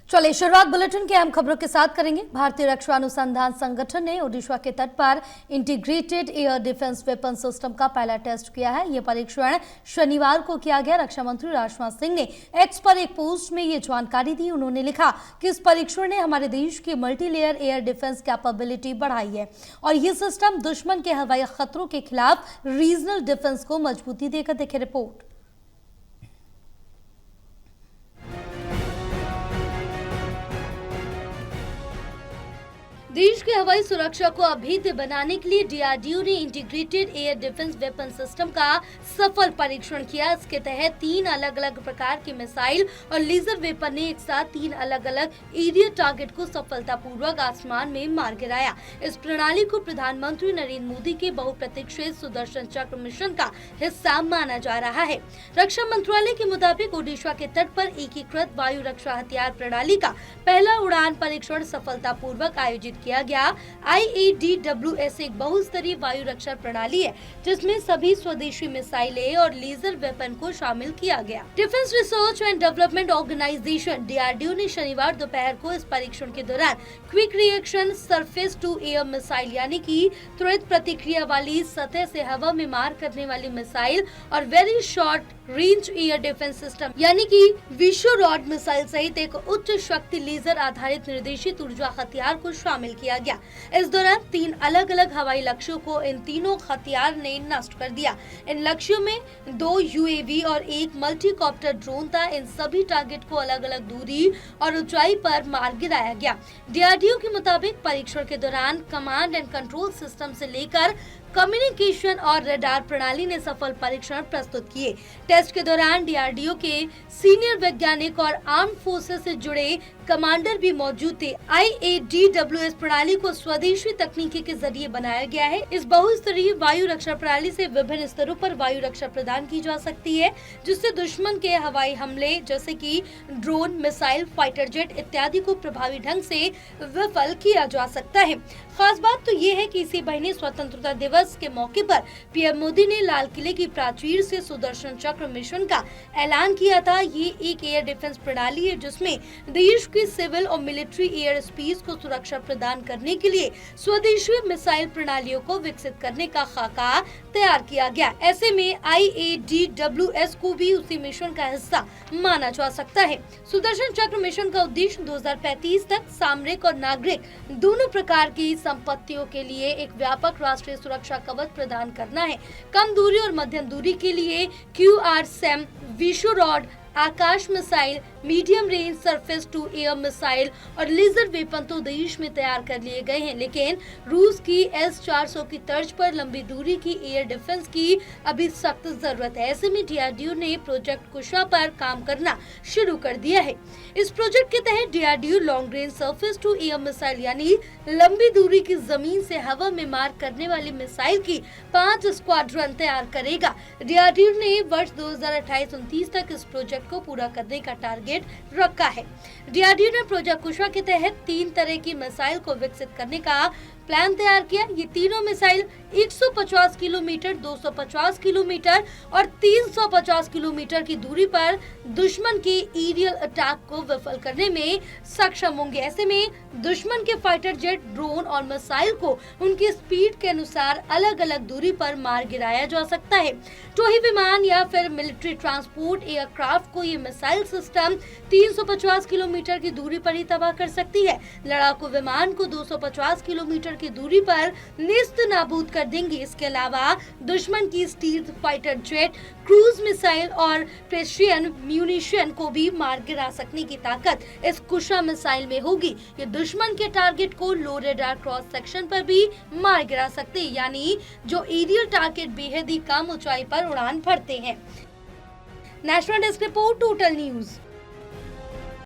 चलिए शुरुआत बुलेटिन के अहम खबरों के साथ करेंगे। भारतीय रक्षा अनुसंधान संगठन ने ओडिशा के तट पर integrated air defence weapon system का पहला टेस्ट किया है। यह परीक्षण शनिवार को किया गया। रक्षा मंत्री राजनाथ सिंह ने एक्स पर एक पोस्ट में ये जानकारी दी। उन्होंने लिखा कि इस परीक्षण ने हमारे देश की मल्टीलेयर एयर डिफेंस कैपेबिलिटी बढ़ाई है और यह सिस्टम दुश्मन के हवाई खतरों के खिलाफ रीजनल डिफेंस को मजबूती देकर। देखे रिपोर्ट। देश की हवाई सुरक्षा को अभेद्य बनाने के लिए डीआरडीओ ने integrated air defence weapon system का सफल परीक्षण किया। इसके तहत 3 अलग अलग प्रकार के मिसाइल और लेजर वेपन ने एक साथ 3 अलग अलग एरियर टारगेट को सफलतापूर्वक आसमान में मार गिराया। इस प्रणाली को प्रधानमंत्री नरेंद्र मोदी के बहुप्रतीक्षित सुदर्शन चक्र मिशन का हिस्सा माना जा रहा है। रक्षा मंत्रालय के मुताबिक ओडिशा के तट पर एकीकृत वायु रक्षा हथियार प्रणाली का पहला उड़ान परीक्षण सफलतापूर्वक आयोजित किया गया। IADWS एक बहुस्तरीय वायु रक्षा प्रणाली है जिसमें सभी स्वदेशी मिसाइलें और लेजर वेपन को शामिल किया गया। Defence research and development organisation DRDO ने शनिवार दोपहर को इस परीक्षण के दौरान quick reaction surface to air missile यानी कि त्वरित प्रतिक्रिया वाली सतह से हवा में मार करने वाली मिसाइल और very short range air defence system यानी कि विशोरॉड मिसाइल सहित एक उच्च शक्ति लेजर आधारित निर्देशित ऊर्जा हथियार को शामिल किया गया। इस दौरान 3 अलग अलग हवाई लक्ष्यों को इन तीनों हथियार ने नष्ट कर दिया। इन लक्ष्यों में 2 UAV और 1 मल्टीकॉप्टर ड्रोन था। इन सभी टारगेट को अलग अलग दूरी और ऊंचाई पर मार गिराया गया। DRDO के मुताबिक परीक्षण के दौरान कमांड एंड कंट्रोल सिस्टम से लेकर कम्युनिकेशन और रडार प्रणाली ने सफल परीक्षण प्रस्तुत किए। टेस्ट के दौरान DRDO के सीनियर वैज्ञानिक और आर्म फोर्सेस से जुड़े कमांडर भी मौजूद थे। IADWS प्रणाली को स्वदेशी तकनीकी के जरिए बनाया गया है। इस बहुस्तरीय वायु रक्षा प्रणाली से विभिन्न स्तरों पर वायु रक्षा प्रदान की जा सकती है जिससे दुश्मन के हवाई हमले जैसे कि ड्रोन, मिसाइल, फाइटर जेट इत्यादि को प्रभावी ढंग से विफल किया जा सकता है। खास बात तो ये है कि इसी महीने स्वतंत्रता दिवस के मौके पर PM मोदी ने लाल किले की प्राचीर से सुदर्शन चक्र मिशन का ऐलान किया था। ये एक एयर डिफेंस प्रणाली है जिसमें देश की सिविल और मिलिट्री एयर स्पेस को सुरक्षा प्रदान करने के लिए स्वदेशी मिसाइल प्रणालियों को विकसित करने का खाका तैयार किया गया। ऐसे में IADWS को भी उसी मिशन का हिस्सा माना जा सकता है। सुदर्शन चक्र मिशन का उद्देश्य 2035 तक सामरिक और नागरिक दोनों प्रकार की संपत्तियों के लिए एक व्यापक राष्ट्रीय सुरक्षा कवच प्रदान करना है। कम दूरी और मध्यम दूरी के लिए QRSAM, VSHORAD, Akash missile, medium range surface to air missile और लेजर वेपन तो देश में तैयार कर लिए गए हैं, लेकिन रूस की S-400 की तर्ज पर लंबी दूरी की एयर डिफेंस की अभी सख्त जरूरत है। ऐसे में DRDO ने प्रोजेक्ट कुशा पर काम करना शुरू कर दिया है। इस प्रोजेक्ट के तहत DRDO long range surface to air missile यानी लंबी दूरी की जमीन से हवा में मार करने वाली मिसाइल की 5 स्क्वाड्रन तैयार करेगा। DRDO ने वर्ष 2028-29 तक इस प्रोजेक्ट को पूरा करने का टारगेट रखा है। DRDO ने प्रोजेक्ट कुशा के तहत 3 तरह की मिसाइल को विकसित करने का प्लान तैयार किया। ये तीनों मिसाइल 150 किलोमीटर, 250 किलोमीटर और 350 किलोमीटर की दूरी पर दुश्मन के एरियल अटैक को विफल करने में सक्षम होंगे। ऐसे में दुश्मन के फाइटर जेट, ड्रोन और मिसाइल को उनकी स्पीड के अनुसार अलग अलग दूरी पर मार गिराया जा सकता है। टोही विमान या फिर मिलिट्री ट्रांसपोर्ट एयरक्राफ्ट को ये मिसाइल सिस्टम 350 किलोमीटर की दूरी पर ही तबाह कर सकती है। लड़ाकू विमान को 250 किलोमीटर की दूरी पर नेस्त नाबूद कर देंगे। इसके अलावा दुश्मन की stealth fighter jet, cruise missile और प्रेसिशन म्यूनिशन को भी मार गिरा सकने की ताकत इस कुशा मिसाइल में होगी। ये दुश्मन के टारगेट को लो रेडार क्रॉस सेक्शन पर भी मार गिरा सकते हैं, यानी जो एरियल टारगेट बेहद ही कम ऊंचाई पर उड़ान भरते हैं। National desk report, total news.